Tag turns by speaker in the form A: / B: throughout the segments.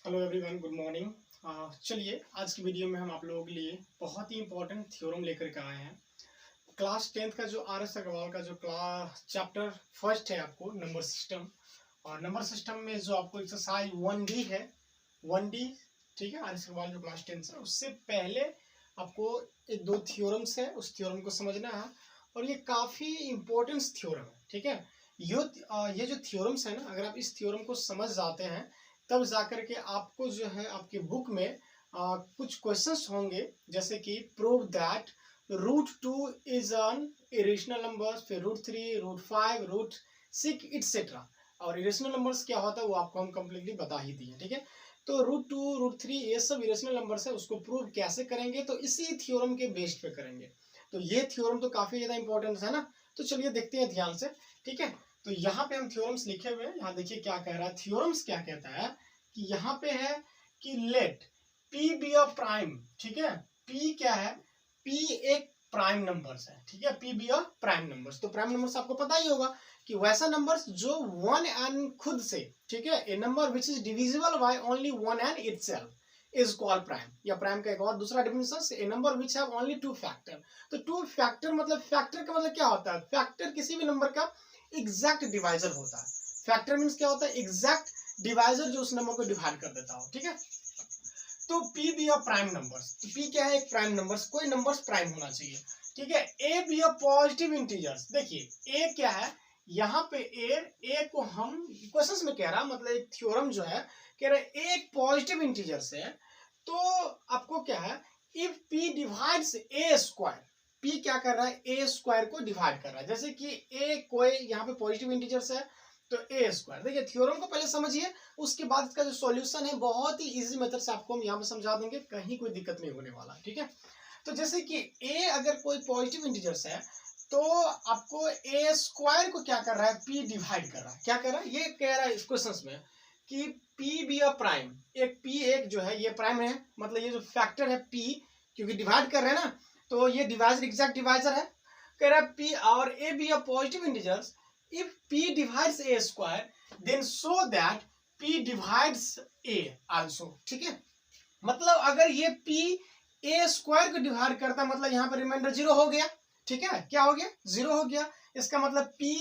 A: Hello everyone, good morning. चलिए आज की वीडियो में हम आप लोगों के लिए बहुत ही इंपॉर्टेंट थ्योरम लेकर के आए हैं। क्लास 10th का जो आर एस अग्रवाल का जो क्लास चैप्टर फर्स्ट है आपको नंबर सिस्टम, और नंबर सिस्टम में जो आपको एक्सरसाइज 1D है, 1D, ठीक है। आर एस अग्रवाल जो क्लास 10 है उससे पहले आपको एक दो थ्योरम्स है, उस थ्योरम को समझना है और ये काफ़ी इंपॉर्टेंट थ्योरम है, ठीक है। ये जो थ्योरम्स है ना, अगर आप इस थ्योरम को समझ जाते हैं तब जाकर के आपको जो है आपके बुक में कुछ क्वेश्चंस होंगे, जैसे कि prove that √2 is an irrational number, फिर √3, √5, √6 इट्सेट्रा। और इरेशनल नंबर्स क्या होता है वो आपको हम कम्प्लीटली बता ही दिए, ठीक है। तो √2, √3 ये सब इरेशनल नंबर्स है, उसको प्रूव कैसे करेंगे तो इसी थ्योरम के बेस्ड पे करेंगे। तो ये थ्योरम तो काफी ज्यादा इंपॉर्टेंट है ना, तो चलिए देखते हैं ध्यान से, ठीक है। तो यहाँ पे हम थ्योरम्स लिखे हुए हैं, यहाँ देखिए क्या कह रहा है। थ्योरम्स क्या कहता है कि यहाँ पे है कि let P be a prime, ठीक है। P क्या है, P एक प्राइम नंबर्स है, ठीक है। P be a prime numbers, तो प्राइम नंबर्स आपको पता ही होगा कि वैसा नंबर्स जो वन एन खुद से, ठीक है, a number which is divisible by only one and itself is called prime. या प्राइम का एक और दूसरा definition, a number which have only two factor. तो टू फैक्टर मतलब, फैक्टर का मतलब क्या होता है, फैक्टर किसी भी नंबर का एग्जैक्ट डिवाइजर होता है। फैक्टर मीन्स क्या होता है, एग्जैक्ट डिवाइजर जो उस नंबर को डिवाइड कर देता हो, ठीक है। तो P be a prime numbers, तो P क्या है, एक प्राइम नंबर्स, कोई नंबर्स प्राइम होना चाहिए, ठीक है। A be a positive integers, देखिए A क्या है, यहाँ पे A को हम क्वेश्चंस में कह रहा, मतलब एक थ्योरम जो है कह रहा है A एक पॉजिटिव इंटीजर्स है। तो आपको क्या है, if P divides A square, P क्या कर रहा है, A स्क्वायर को डिवाइड कर रहा है। जैसे कि A कोई यहाँ पे पॉजिटिव इंटीजर्स है तो A स्क्वायर, देखिए थ्योरम को पहले समझिए, उसके बाद इसका जो सॉल्यूशन है बहुत ही इजी मेथड से आपको हम यहाँ पे समझा देंगे, कहीं कोई दिक्कत नहीं होने वाला, ठीक है। तो जैसे कि A अगर कोई पॉजिटिव इंटीजर्स है तो आपको A स्क्वायर को क्या कर रहा है, P डिवाइड कर रहा है। क्या कर रहा है, ये कह रहा है इस क्वेश्चन में कि P बी अ प्राइम, एक P एक जो है ये प्राइम है, मतलब ये जो फैक्टर है P, क्योंकि डिवाइड कर रहे हैं ना, तो ये डिवाइजर, एग्जैक्ट डिवाइजर है। कह रहा है P और A be a positive integers, if P divides A square then show that P divides A also, ठीक है। मतलब अगर ये P A स्क्वायर को डिवाइड करता, मतलब यहाँ पर रिमाइंडर जीरो हो गया, ठीक है। क्या हो गया, जीरो हो गया। इसका मतलब P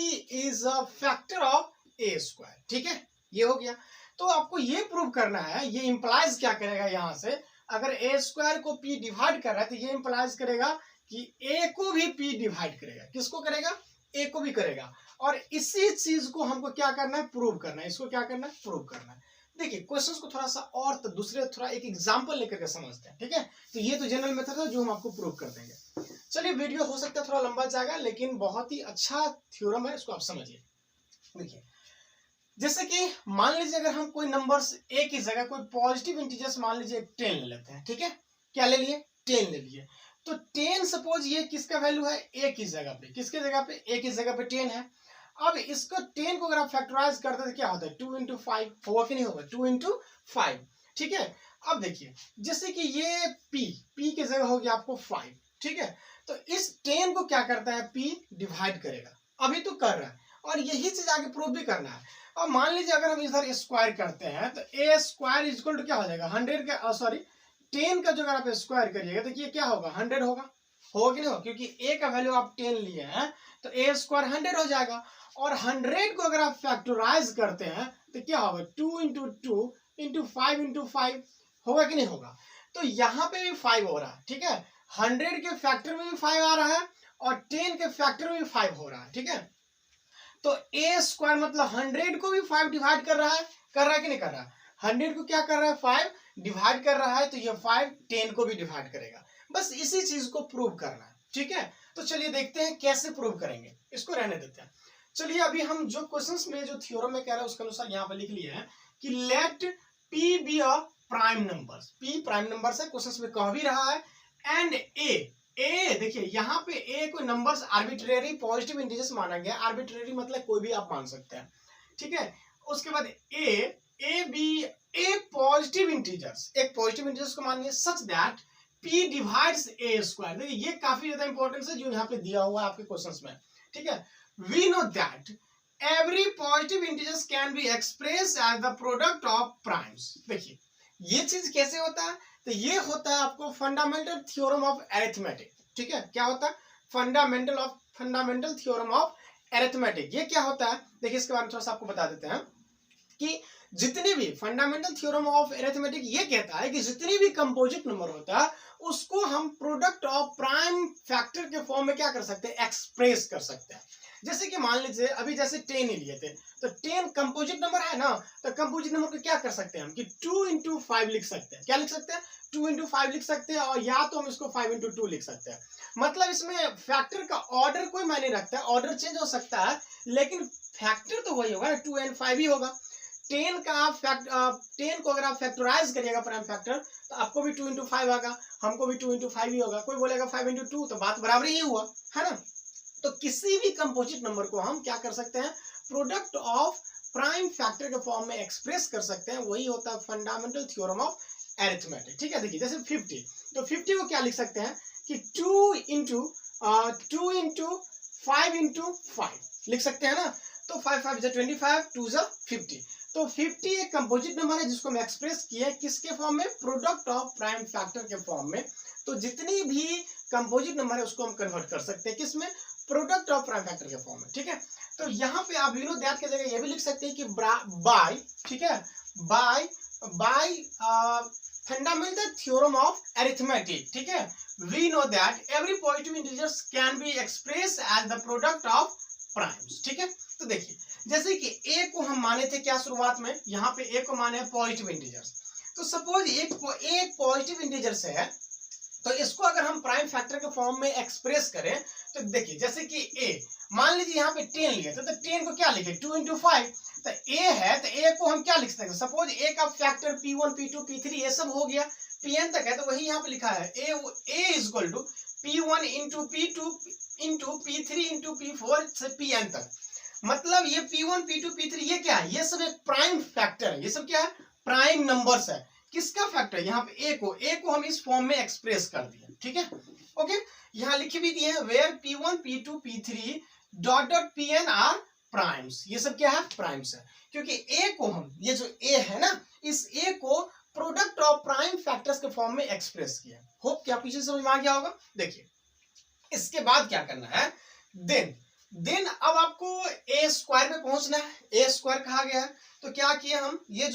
A: is a factor of A square, ठीक है, ये हो गया। तो आपको ये प्रूव करना है, ये इंप्लाइज क्या करेगा यहाँ से, अगर A स्क्वायर को P डिवाइड कर रहा है तो ये इंप्लाइज करेगा कि A को भी P डिवाइड करेगा। किसको करेगा, A को भी करेगा। और इसी चीज को हमको क्या करना है, प्रूव करना है। इसको क्या करना है, प्रूव करना है। देखिए क्वेश्चंस को थोड़ा सा और तो दूसरे थोड़ा एक एग्जांपल लेकर के समझते हैं, ठीक है। तो ये तो जनरल मेथड है जो हम आपको प्रूव कर देंगे। चलिए वीडियो हो सकता है थोड़ा लंबा जाएगा, लेकिन बहुत ही अच्छा थ्योरम है, इसको आप समझिए। देखिए जैसे कि मान लीजिए अगर हम कोई नंबर्स A की जगह कोई पॉजिटिव इंटीजर्स मान लीजिए 10 ले लेते हैं, ठीक है। क्या ले लिए, 10 ले लिए। तो 10 सपोज ये किसका वैल्यू है, A की जगह पे, किसके जगह पे, A की जगह पे 10 है। अब इसको 10 को अगर आप फैक्टराइज करते तो क्या होता है, 2 इंटू 5 होगा कि नहीं होगा, 2 इंटू 5, ठीक है। अब देखिए जैसे कि ये P की जगह हो गया आपको 5, ठीक है। तो इस 10 को क्या करता है, P डिवाइड करेगा, अभी तो कर रहा है, और यही चीज आगे प्रूव भी करना है। अब मान लीजिए अगर हम इधर स्क्वायर करते हैं तो A स्क्वायर इक्वल टू क्या हो जाएगा, 100 का, सॉरी 10 का जो अगर आप स्क्वायर करिएगा तो ये क्या होगा, 100 होगा, होगा कि नहीं होगा, क्योंकि A का वैल्यू आप 10 लिए हैं तो A स्क्वायर 100 हो जाएगा। और 100 को अगर आप फैक्टराइज करते हैं तो क्या होगा, 2 इंटू 2 इंटू 5 इंटू 5 होगा कि नहीं होगा। तो यहाँ पे भी 5 हो रहा है, ठीक है। 100 के फैक्टर में भी 5 आ रहा है और 10 के फैक्टर में भी 5 हो रहा है, ठीक है। तो A स्क्वायर मतलब 100 को भी 5 डिवाइड कर रहा है कि नहीं कर रहा है, 100 को क्या कर रहा है, 5 डिवाइड कर रहा है, तो ये 5 10 को भी डिवाइड करेगा। बस इसी चीज को प्रूव करना है, ठीक है। तो चलिए देखते हैं कैसे प्रूव करेंगे, इसको रहने देते हैं। चलिए अभी हम जो क्वेश्चंस में जो थ्योरम में कह रहा है उसके अनुसार यहाँ पे लिख लिए हैं कि let P be a prime numbers, P prime numbers है, क्वेश्चंस में कह भी रहा है, एंड A देखिए यहाँ पे A को नंबर्स आर्बिट्रेरी पॉजिटिव इंटीजर्स माना गया, आर्बिट्रेरी मतलब कोई भी आप मान सकते हैं, ठीक है। उसके बाद A पॉजिटिव इंटीजर्स, एक पॉजिटिव इंटीजर्स को मानिए such that P divides A square. देखिए ये काफी ज्यादा इंपॉर्टेंट है जो यहाँ पे दिया हुआ है आपके क्वेश्चंस में, ठीक है। We know that every positive integers can be expressed as the product of primes। देखिए ये चीज कैसे होता है? तो ये होता है आपको फंडामेंटल थ्योरम ऑफ अरिथमेटिक। ठीक है, क्या होता है? Fundamental theorem of arithmetic. ये क्या होता है? देखिए इसके बारे में थोड़ा सा आपको बता देते हैं कि जितने भी फंडामेंटल थ्योरम ऑफ अरिथमेटिक ये कहता है कि जितने भी कंपोजिट नंबर होता है उसको हम प्रोडक्ट ऑफ प्राइम फैक्टर के फॉर्म में क्या कर सकते हैं? एक्सप्रेस कर सकते हैं। जैसे कि मान लीजिए अभी जैसे 10 ही लिए थे, तो 10 कंपोजिट नंबर है ना, तो कंपोजिट नंबर को क्या कर सकते हैं हम कि 2 into 5 लिख सकते हैं। क्या लिख सकते हैं? 2 into 5 लिख सकते हैं, और या तो हम इसको 5 into 2 लिख सकते हैं। मतलब इसमें फैक्टर का ऑर्डर कोई मायने रखता है, ऑर्डर चेंज हो सकता है लेकिन फैक्टर तो वही होगा, 2 and 5 ही होगा। 10 को अगर आप फैक्टराइज करिएगा प्राइम फैक्टर, तो आपको भी 2 into 5 आएगा, हमको भी 2 into 5 ही होगा। कोई बोलेगा 5 into 2, तो बात बराबर ही हुआ, है ना। तो किसी भी कंपोजिट नंबर को हम क्या कर सकते हैं? प्रोडक्ट ऑफ प्राइम फैक्टर के फॉर्म में एक्सप्रेस कर सकते हैं। वही होता है फंडामेंटल थ्योरम ऑफ अरिथमेटिक। ठीक है, देखिए जैसे 50, तो 50 को क्या लिख सकते हैं कि 2 into 5 into 5 लिख सकते हैं ना। तो 5 5 25, 2 50। तो 50 एक कंपोजिट नंबर है जिसको हम एक्सप्रेस किए किसके फॉर्म में? प्रोडक्ट ऑफ प्राइम फैक्टर के फॉर्म में। तो जितनी भी कंपोजिट नंबर है उसको हम कन्वर्ट कर सकते हैं किसमें? प्रोडक्ट ऑफ प्राइम फैक्टर के फॉर्म में। ठीक है, तो यहाँ पे आप यूनो दैट की जगह ये भी लिख सकते हैं कि बाय, ठीक है, by fundamental theorem of arithmetic. ठीक है, we know that every positive integers can be express as the product of primes. ठीक है, तो देखिए जैसे कि ए को हम माने थे क्या शुरुआत में? यहाँ पे ए को माने पॉजिटिव इंटीजर्स। तो सपोज एक पॉजिटिव इंटीजर्स है, तो इसको अगर हम प्राइम फैक्टर के फॉर्म में एक्सप्रेस करें, तो देखिए जैसे कि ए मान लीजिए यहाँ पे 10 लिए तो 10 को क्या लिखे? 2 into 5। तो ए है, तो ए को हम क्या लिख सकते हैं? सपोज ए का फैक्टर P1 P2 P3 ये सब हो गया, Pn तक है, तो वही यहाँ पे लिखा है a is equal to P1 into P2 into P3 into P4 से Pn तक। मतलब ये P1 P2 P3 ये क्या है? ये सब एक प्राइम फैक्टर है। ये सब क्या है? प्राइम नंबर्स है। किसका फैक्टर? यहाँ पे ए को हम इस फॉर्म में एक्सप्रेस कर दिए। ठीक है, ओके, यहाँ लिखे भी दिए हैं where P1 P2 P3 dot dot Pn are primes. ये सब क्या है? प्राइम्स है, क्योंकि ए को हम, ये जो ए है ना, इस ए को प्रोडक्ट ऑफ प्राइम फैक्टर्स के फॉर्म में एक्सप्रेस किया। होप क्या पीछे समझ में आ गया होगा। देखिए इसके बाद क्या करना है? देन अब आपको ए स्क्वायर में पहुंचना है। ए स्क्वायर कहा गया है, तो क्या किया हम? ये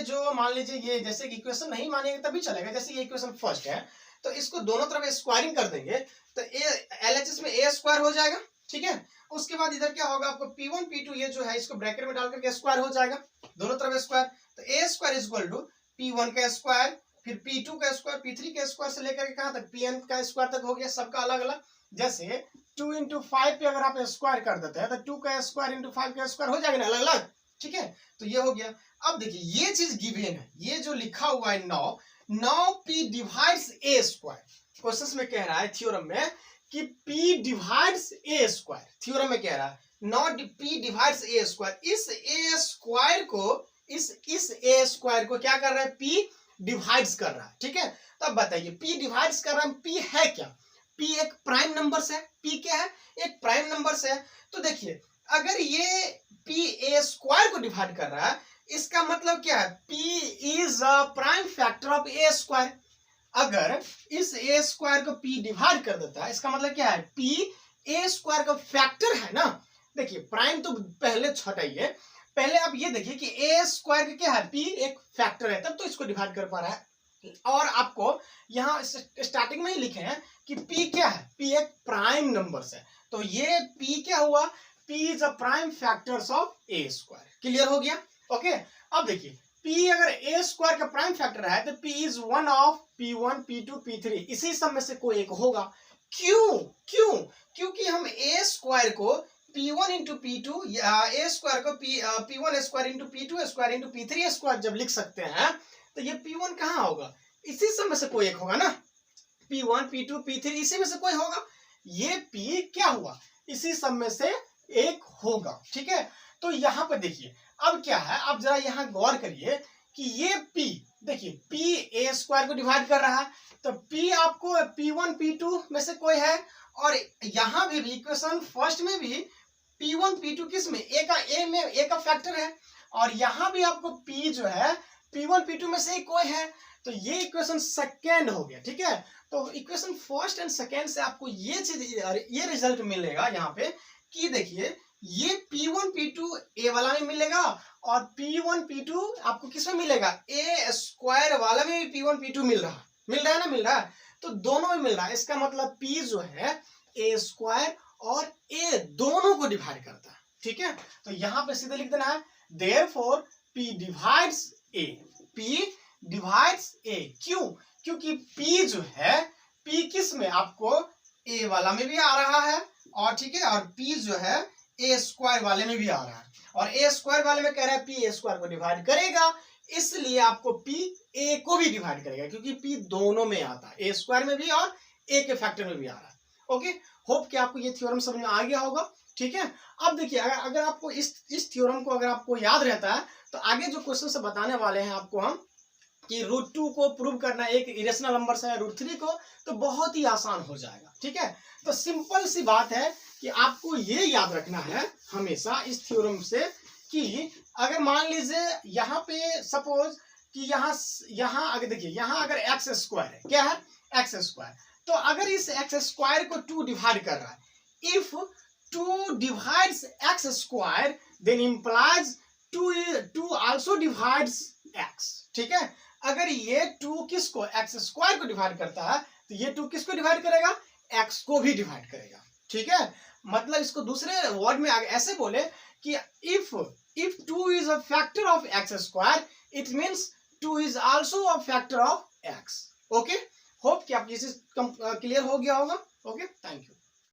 A: जो मान लीजिए, ये जैसे इक्वेशन नहीं मानेंगे तभी चलेगा। जैसे ये इक्वेशन फर्स्ट है, तो इसको दोनों तरफ स्क्वायरिंग कर देंगे, तो एलएचएस में ए स्क्वायर हो जाएगा। ठीक है, उसके बाद इधर क्या होगा? आपको P1 P2 ये जो है इसको ब्रैकेट में डाल करके स्क्वायर हो जाएगा, दोनों तरफ स्क्वायर। तो a square is equal to P1 का स्क्वायर, फिर P2 का स्क्वायर, P3 का स्क्वायर से लेकर के कहां तक? Pn का स्क्वायर तक हो गया, सबका अलग अलग। जैसे 2 into 5 पे अगर आप स्क्वायर कर देते हैं तो 2 का स्क्वायर into 5 का स्क्वायर हो जाएगा ना, अलग अलग। ठीक है, तो ये हो गया। अब देखिए ये चीज गिवन है, ये जो लिखा हुआ है नाउ P डिवाइड्स ए स्क्वायर। क्वेश्चन में कह रहा है थ्योरम में कि P डिवाइड्स ए स्क्वायर। थ्योरम में कह रहा है not P divides A square. इस ए स्क्वायर को क्या कर रहा है? P डिवाइड्स कर रहा है। ठीक है, तो अब बताइए P डिवाइड्स कर रहा है, P है क्या? P एक प्राइम नंबर है। P क्या है? एक प्राइम नंबर है। तो देखिए अगर ये P ए स्क्वायर को डिवाइड कर रहा है, इसका मतलब क्या है? P is a prime factor of A square. अगर इस ए स्क्वायर को P डिवाइड कर देता है, इसका मतलब क्या है? P ए स्क्वायर का फैक्टर है ना। देखिए प्राइम तो पहले छटाइए, पहले आप ये देखिए कि ए स्क्वायर का क्या है? P एक फैक्टर है, तब तो इसको डिवाइड कर पा रहा है। और आपको यहाँ स्टार्टिंग में ही लिखे हैं कि P क्या है? P एक प्राइम नंबर है, तो ये P क्या हुआ? P is a prime factors of A square. Clear हो गया? ओके, अब देखिए P अगर ए स्क्वायर का प्राइम फैक्टर है तो P is one of P1 P2 P3, इसी सब में से कोई एक होगा। क्योंकि हम ए स्क्वायर को P1 into P2 या ए स्क्वायर को P1 square into P2 square into P3 square जब लिख सकते हैं, तो ये P1 कहाँ होगा? इसी सब में से कोई एक होगा ना। P1 P2 P3 इसी में से कोई होगा। ये P क्या हुआ? इसी सब में से एक होगा। ठीक है, तो यहाँ पे देखिए अब क्या है, आप जरा यहाँ गौर करिए कि ये P, देखिए P ए स्क्वायर को डिवाइड कर रहा है, तो P आपको P1 P2 में से कोई है, और यहाँ भी इक्वेशन फर्स्ट में भी P1 P2 किस में? ए का फैक्टर है, और यहाँ भी आपको P जो है P1 P2 में से ही कोई है, तो ये इक्वेशन सेकेंड हो गया, ठीक है। तो इक्वेशन फर्स्ट एंड सेकेंड से आपको ये चीज, ये रिजल्ट मिलेगा यहाँ पे कि देखिए ये P1 P2 ए वाला में मिलेगा और P1 P2 आपको किसमें मिलेगा, ए स्क्वायर वाला में भी P1 P2 मिल रहा है ना, मिल रहा है। तो दोनों में मिल रहा है, इसका मतलब P जो है ए स्क्वायर और ए दोनों को डिवाइड करता है, ठीक है। तो यहाँ पे सीधे लिख देना है देयरफॉर P डिवाइड्स ए, P डिवाइड्स ए। क्यों? क्योंकि P जो है, P किस में, आपको ए वाला में भी आ रहा है और ठीक है, और P जो है ए स्क्वायर वाले में भी आ रहा है, और ए स्क्वायर वाले में कह रहा है P ए स्क्वायर को डिवाइड करेगा, इसलिए आपको P ए को भी डिवाइड करेगा, क्योंकि P दोनों में आता है, ए स्क्वायर में भी और ए के फैक्टर में भी आ रहा है। ओके, होप कि आपको ये थ्योरम समझ में आ गया होगा, ठीक है। अब देखिए अगर आपको इस थ्योरम को अगर आपको याद रहता है तो आगे जो क्वेश्चन से बताने वाले हैं आपको हम कि √2 को प्रूव करना एक इरेशनल नंबर से √3 को, तो बहुत ही आसान हो जाएगा, ठीक है। तो सिंपल सी बात है कि आपको ये याद रखना है हमेशा इस थ्योरम से कि अगर मान लीजिए यहाँ पे सपोज कि यहाँ अगर देखिए यहाँ अगर एक्स स्क्वायर है, क्या है, एक्स स्क्वायर, तो अगर इस एक्स स्क्वायर को 2 डिवाइड कर रहा है, if 2 divides x square then implies 2 also divides x, ठीक है। अगर ये 2 किसको, एक्स स्क्वायर को डिवाइड करता है, तो ये 2 किसको डिवाइड करेगा, एक्स को भी डिवाइड करेगा, ठीक है। मतलब इसको दूसरे वर्ड में ऐसे बोले कि if 2 is a factor of x square, it means 2 is also a factor of x. Okay, hope कि आपको ये चीज क्लियर हो गया होगा। Okay, thank you.